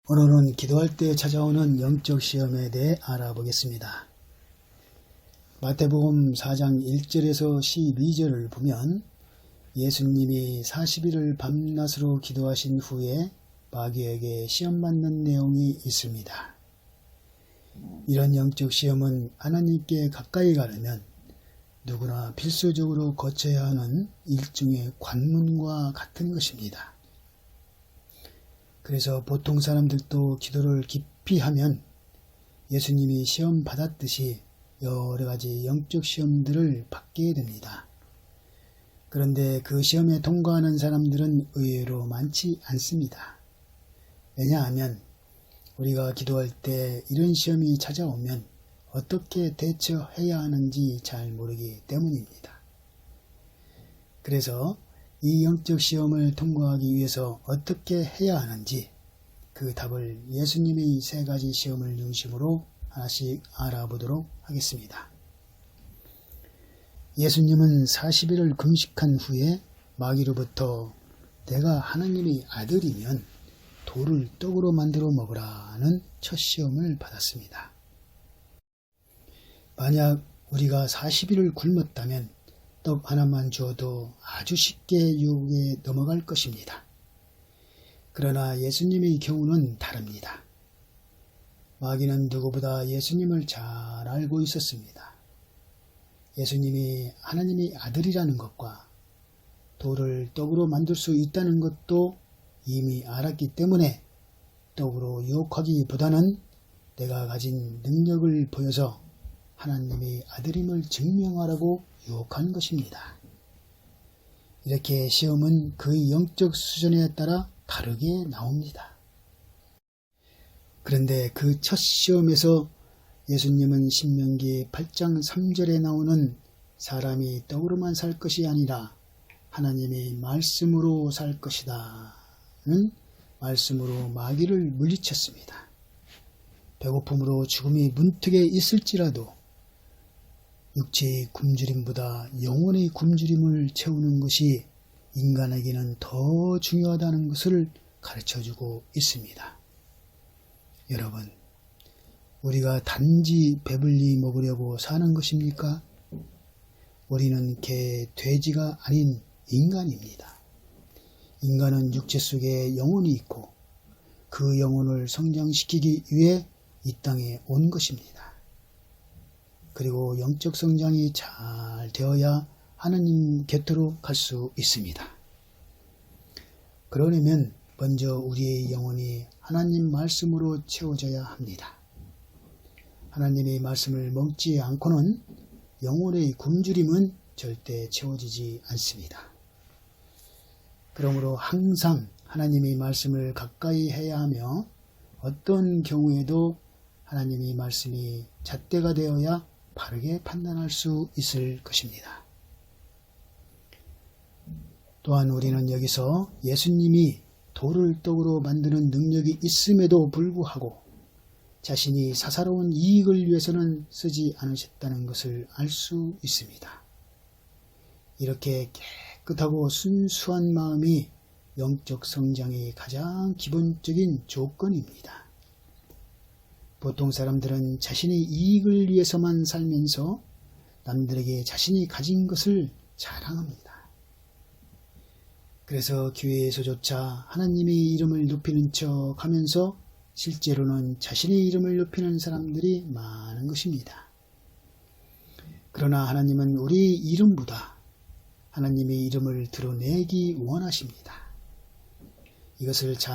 오늘은 기도할 때 찾아오는 영적 시험에 대해 알아보겠습니다. 마태복음 4장 1절에서 12절을 보면 예수님이 40일을 밤낮으로 기도하신 후에 마귀에게 시험받는 내용이 있습니다. 이런 영적 시험은 하나님께 가까이 가려면 누구나 필수적으로 거쳐야 하는 일종의 관문과 같은 것입니다. 그래서 보통 사람들도 기도를 깊이 하면 예수님이 시험 받았듯이 여러 가지 영적 시험들을 받게 됩니다. 그런데 그 시험에 통과하는 사람들은 의외로 많지 않습니다. 왜냐하면 우리가 기도할 때 이런 시험이 찾아오면 어떻게 대처해야 하는지 잘 모르기 때문입니다. 그래서 이 영적 시험을 통과하기 위해서 어떻게 해야 하는지 그 답을 예수님의 세 가지 시험을 중심으로 하나씩 알아보도록 하겠습니다. 예수님은 40일을 금식한 후에 마귀로부터 내가 하나님의 아들이면 돌을 떡으로 만들어 먹으라는 첫 시험을 받았습니다. 만약 우리가 40일을 굶었다면 떡 하나만 주어도 아주 쉽게 유혹에 넘어갈 것입니다. 그러나 예수님의 경우는 다릅니다. 마귀는 누구보다 예수님을 잘 알고 있었습니다. 예수님이 하나님의 아들이라는 것과 돌을 떡으로 만들 수 있다는 것도 이미 알았기 때문에 떡으로 유혹하기보다는 내가 가진 능력을 보여서 하나님의 아들임을 증명하라고 유혹한 것입니다. 이렇게 시험은 그의 영적 수준에 따라 다르게 나옵니다. 그런데 그 첫 시험에서 예수님은 신명기 8장 3절에 나오는 사람이 떡으로만 살 것이 아니라 하나님의 말씀으로 살 것이다 는 말씀으로 마귀를 물리쳤습니다. 배고픔으로 죽음이 문턱에 있을지라도 육체의 굶주림보다 영혼의 굶주림을 채우는 것이 인간에게는 더 중요하다는 것을 가르쳐주고 있습니다. 여러분, 우리가 단지 배불리 먹으려고 사는 것입니까? 우리는 개, 돼지가 아닌 인간입니다. 인간은 육체 속에 영혼이 있고 그 영혼을 성장시키기 위해 이 땅에 온 것입니다. 그리고 영적 성장이 잘 되어야 하나님 곁으로 갈 수 있습니다. 그러려면 먼저 우리의 영혼이 하나님 말씀으로 채워져야 합니다. 하나님의 말씀을 먹지 않고는 영혼의 굶주림은 절대 채워지지 않습니다. 그러므로 항상 하나님의 말씀을 가까이 해야 하며 어떤 경우에도 하나님의 말씀이 잣대가 되어야 바르게 판단할 수 있을 것입니다. 또한 우리는 여기서 예수님이 돌을 떡으로 만드는 능력이 있음에도 불구하고 자신이 사사로운 이익을 위해서는 쓰지 않으셨다는 것을 알 수 있습니다. 이렇게 깨끗하고 순수한 마음이 영적 성장의 가장 기본적인 조건입니다. 보통 사람들은 자신의 이익을 위해서만 살면서 남들에게 자신이 가진 것을 자랑합니다. 그래서 교회에서조차 하나님의 이름을 높이는 척 하면서 실제로는 자신의 이름을 높이는 사람들이 많은 것입니다. 그러나 하나님은 우리 이름보다 하나님의 이름을 드러내기 원하십니다. 이것을 잘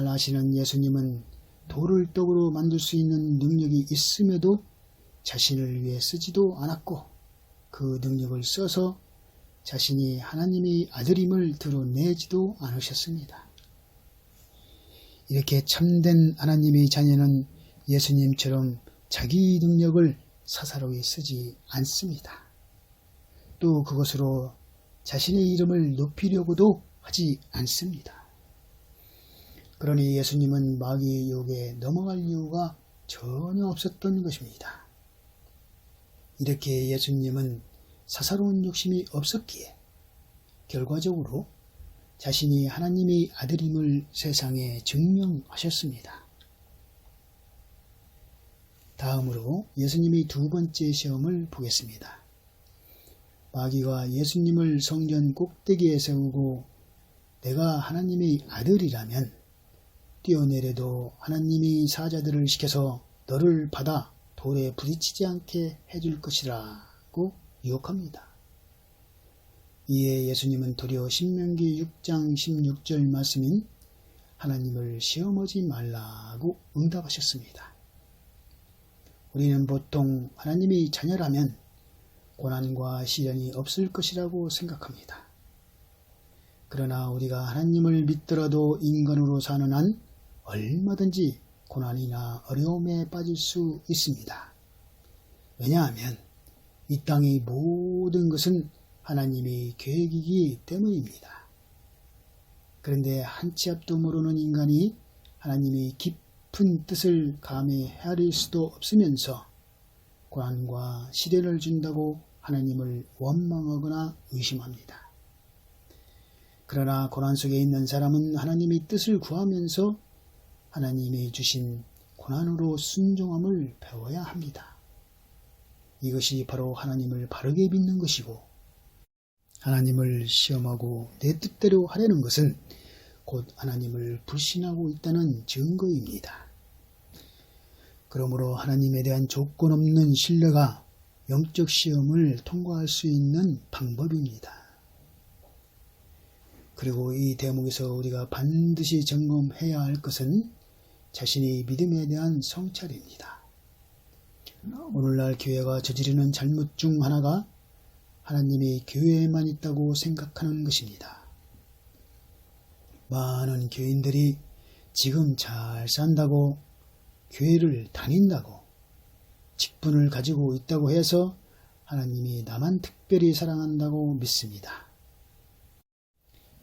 아시는 예수님은 돌을 떡으로 만들 수 있는 능력이 있음에도 자신을 위해 쓰지도 않았고 그 능력을 써서 자신이 하나님의 아들임을 드러내지도 않으셨습니다. 이렇게 참된 하나님의 자녀는 예수님처럼 자기 능력을 사사로이 쓰지 않습니다. 또 그것으로 자신의 이름을 높이려고도 하지 않습니다. 그러니 예수님은 마귀의 유혹에 넘어갈 이유가 전혀 없었던 것입니다. 이렇게 예수님은 사사로운 욕심이 없었기에 결과적으로 자신이 하나님의 아들임을 세상에 증명하셨습니다. 다음으로 예수님이 두 번째 시험을 보겠습니다. 마귀가 예수님을 성전 꼭대기에 세우고 내가 하나님의 아들이라면 뛰어내려도 하나님이 사자들을 시켜서 너를 받아 돌에 부딪히지 않게 해줄 것이라고 유혹합니다. 이에 예수님은 도리어 신명기 6장 16절 말씀인 하나님을 시험하지 말라고 응답하셨습니다. 우리는 보통 하나님이 자녀라면 고난과 시련이 없을 것이라고 생각합니다. 그러나 우리가 하나님을 믿더라도 인간으로 사는 한 얼마든지 고난이나 어려움에 빠질 수 있습니다. 왜냐하면 이 땅의 모든 것은 하나님의 계획이기 때문입니다. 그런데 한 치 앞도 모르는 인간이 하나님의 깊은 뜻을 감히 헤아릴 수도 없으면서 고난과 시련을 준다고 하나님을 원망하거나 의심합니다. 그러나 고난 속에 있는 사람은 하나님의 뜻을 구하면서 하나님이 주신 고난으로 순종함을 배워야 합니다. 이것이 바로 하나님을 바르게 믿는 것이고 하나님을 시험하고 내 뜻대로 하려는 것은 곧 하나님을 불신하고 있다는 증거입니다. 그러므로 하나님에 대한 조건 없는 신뢰가 영적 시험을 통과할 수 있는 방법입니다. 그리고 이 대목에서 우리가 반드시 점검해야 할 것은 자신의 믿음에 대한 성찰입니다. 오늘날 교회가 저지르는 잘못 중 하나가 하나님이 교회에만 있다고 생각하는 것입니다. 많은 교인들이 지금 잘 산다고 교회를 다닌다고 직분을 가지고 있다고 해서 하나님이 나만 특별히 사랑한다고 믿습니다.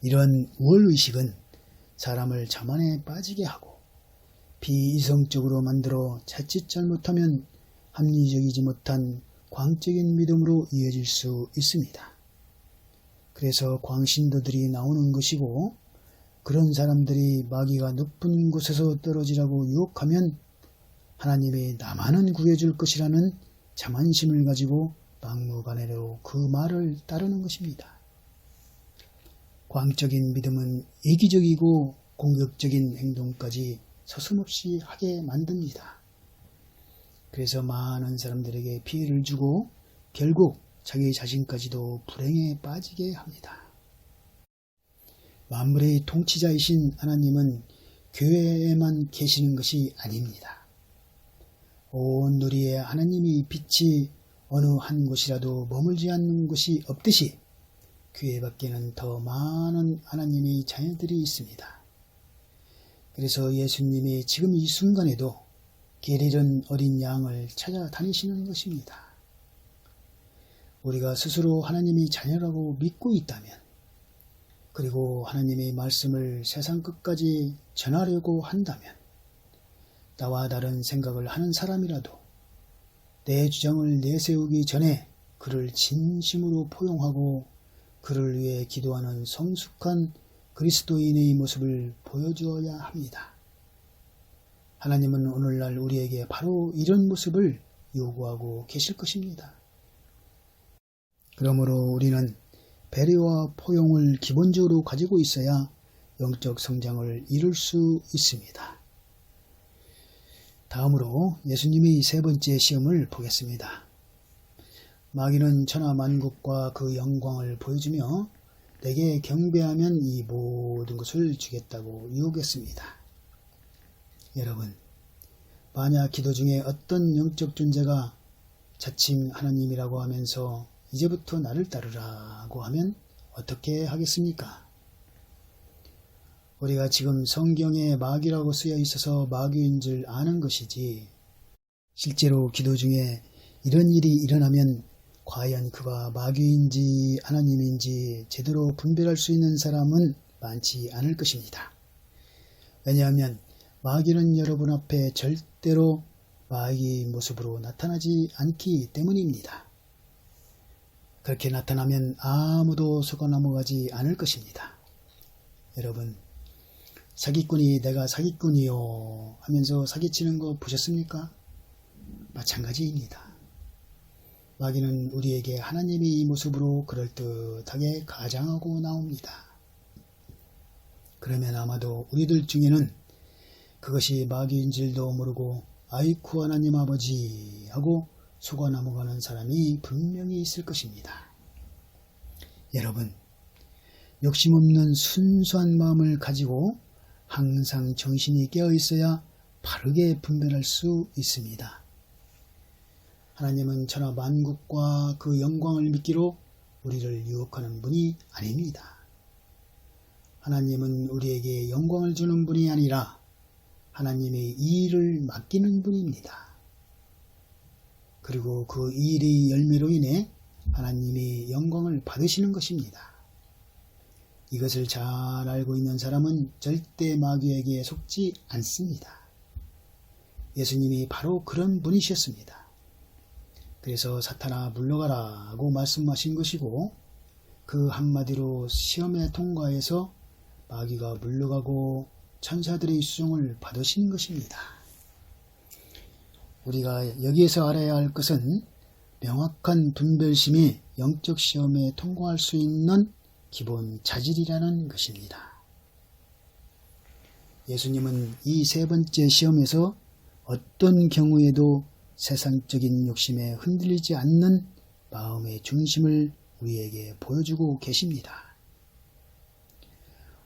이런 우월의식은 사람을 자만에 빠지게 하고 비이성적으로 만들어 자칫 잘못하면 합리적이지 못한 광적인 믿음으로 이어질 수 있습니다. 그래서 광신도들이 나오는 것이고 그런 사람들이 마귀가 높은 곳에서 떨어지라고 유혹하면 하나님이 나만은 구해줄 것이라는 자만심을 가지고 막무가내로 그 말을 따르는 것입니다. 광적인 믿음은 이기적이고 공격적인 행동까지 서슴없이 하게 만듭니다. 그래서 많은 사람들에게 피해를 주고 결국 자기 자신까지도 불행에 빠지게 합니다. 만물의 통치자이신 하나님은 교회에만 계시는 것이 아닙니다. 온 누리에 하나님의 빛이 어느 한 곳이라도 머물지 않는 곳이 없듯이 교회 밖에는 더 많은 하나님의 자녀들이 있습니다. 그래서 예수님이 지금 이 순간에도 길 잃은 어린 양을 찾아다니시는 것입니다. 우리가 스스로 하나님의 자녀라고 믿고 있다면 그리고 하나님의 말씀을 세상 끝까지 전하려고 한다면 나와 다른 생각을 하는 사람이라도 내 주장을 내세우기 전에 그를 진심으로 포용하고 그를 위해 기도하는 성숙한 그리스도인의 모습을 보여주어야 합니다. 하나님은 오늘날 우리에게 바로 이런 모습을 요구하고 계실 것입니다. 그러므로 우리는 배려와 포용을 기본적으로 가지고 있어야 영적 성장을 이룰 수 있습니다. 다음으로 예수님의 세 번째 시험을 보겠습니다. 마귀는 천하 만국과 그 영광을 보여주며 내게 경배하면 이 모든 것을 주겠다고 유혹했습니다. 여러분, 만약 기도 중에 어떤 영적 존재가 자칭 하나님이라고 하면서 이제부터 나를 따르라고 하면 어떻게 하겠습니까? 우리가 지금 성경에 마귀라고 쓰여 있어서 마귀인 줄 아는 것이지 실제로 기도 중에 이런 일이 일어나면 과연 그가 마귀인지 하나님인지 제대로 분별할 수 있는 사람은 많지 않을 것입니다. 왜냐하면 마귀는 여러분 앞에 절대로 마귀의 모습으로 나타나지 않기 때문입니다. 그렇게 나타나면 아무도 속아 넘어가지 않을 것입니다. 여러분, 사기꾼이 내가 사기꾼이요 하면서 사기치는 거 보셨습니까? 마찬가지입니다. 마귀는 우리에게 하나님의 이 모습으로 그럴듯하게 가장하고 나옵니다. 그러면 아마도 우리들 중에는 그것이 마귀인 줄도 모르고 아이쿠 하나님 아버지 하고 속아 넘어가는 사람이 분명히 있을 것입니다. 여러분, 욕심없는 순수한 마음을 가지고 항상 정신이 깨어 있어야 바르게 분별할 수 있습니다. 하나님은 천하 만국과 그 영광을 믿기로 우리를 유혹하는 분이 아닙니다. 하나님은 우리에게 영광을 주는 분이 아니라 하나님의 일을 맡기는 분입니다. 그리고 그 일의 열매로 인해 하나님의 영광을 받으시는 것입니다. 이것을 잘 알고 있는 사람은 절대 마귀에게 속지 않습니다. 예수님이 바로 그런 분이셨습니다. 그래서 사탄아 물러가라 하고 말씀하신 것이고, 그 한마디로 시험에 통과해서 마귀가 물러가고 천사들의 수종을 받으신 것입니다. 우리가 여기에서 알아야 할 것은 명확한 분별심이 영적 시험에 통과할 수 있는 기본 자질이라는 것입니다. 예수님은 이 세 번째 시험에서 어떤 경우에도 세상적인 욕심에 흔들리지 않는 마음의 중심을 우리에게 보여주고 계십니다.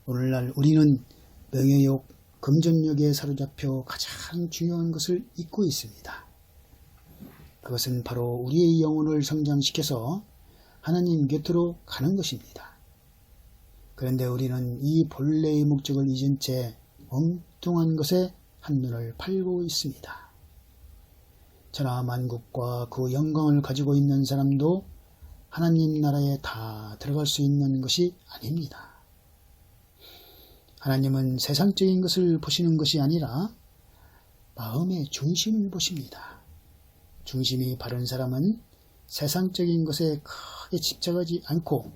오늘날 우리는 명예욕, 금전욕에 사로잡혀 가장 중요한 것을 잊고 있습니다. 그것은 바로 우리의 영혼을 성장시켜서 하나님 곁으로 가는 것입니다. 그런데 우리는 이 본래의 목적을 잊은 채 엉뚱한 것에 한눈을 팔고 있습니다. 천하 만국과 그 영광을 가지고 있는 사람도 하나님 나라에 다 들어갈 수 있는 것이 아닙니다. 하나님은 세상적인 것을 보시는 것이 아니라 마음의 중심을 보십니다. 중심이 바른 사람은 세상적인 것에 크게 집착하지 않고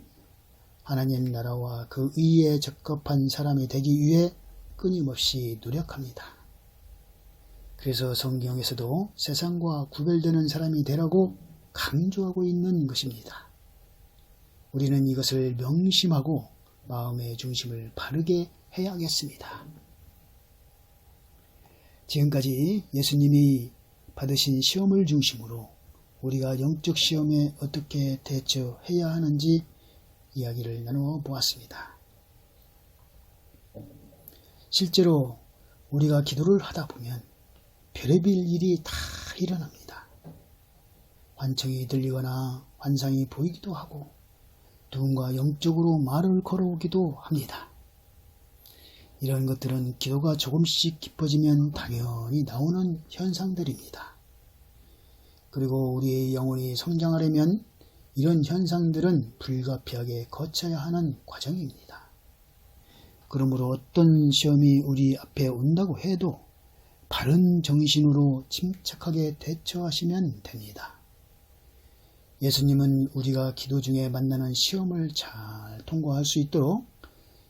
하나님 나라와 그 의에 적합한 사람이 되기 위해 끊임없이 노력합니다. 그래서 성경에서도 세상과 구별되는 사람이 되라고 강조하고 있는 것입니다. 우리는 이것을 명심하고 마음의 중심을 바르게 해야겠습니다. 지금까지 예수님이 받으신 시험을 중심으로 우리가 영적 시험에 어떻게 대처해야 하는지 이야기를 나누어 보았습니다. 실제로 우리가 기도를 하다 보면 별의별 일이 다 일어납니다. 환청이 들리거나 환상이 보이기도 하고 누군가 영적으로 말을 걸어오기도 합니다. 이런 것들은 기도가 조금씩 깊어지면 당연히 나오는 현상들입니다. 그리고 우리의 영혼이 성장하려면 이런 현상들은 불가피하게 거쳐야 하는 과정입니다. 그러므로 어떤 시험이 우리 앞에 온다고 해도 바른 정신으로 침착하게 대처하시면 됩니다. 예수님은 우리가 기도 중에 만나는 시험을 잘 통과할 수 있도록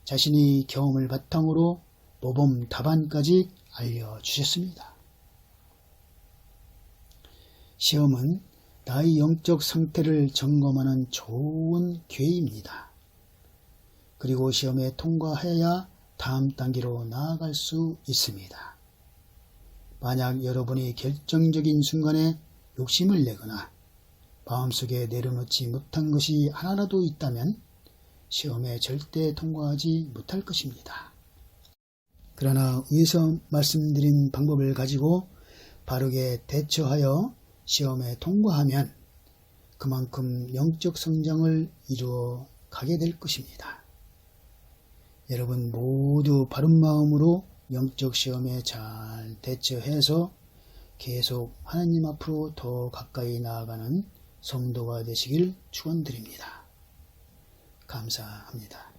자신이 경험을 바탕으로 모범 답안까지 알려주셨습니다. 시험은 나의 영적 상태를 점검하는 좋은 기회입니다. 그리고 시험에 통과해야 다음 단계로 나아갈 수 있습니다. 만약 여러분이 결정적인 순간에 욕심을 내거나 마음속에 내려놓지 못한 것이 하나라도 있다면 시험에 절대 통과하지 못할 것입니다. 그러나 위에서 말씀드린 방법을 가지고 바르게 대처하여 시험에 통과하면 그만큼 영적 성장을 이루어 가게 될 것입니다. 여러분 모두 바른 마음으로 영적 시험에 잘 대처해서 계속 하나님 앞으로 더 가까이 나아가는 성도가 되시길 축원드립니다. 감사합니다.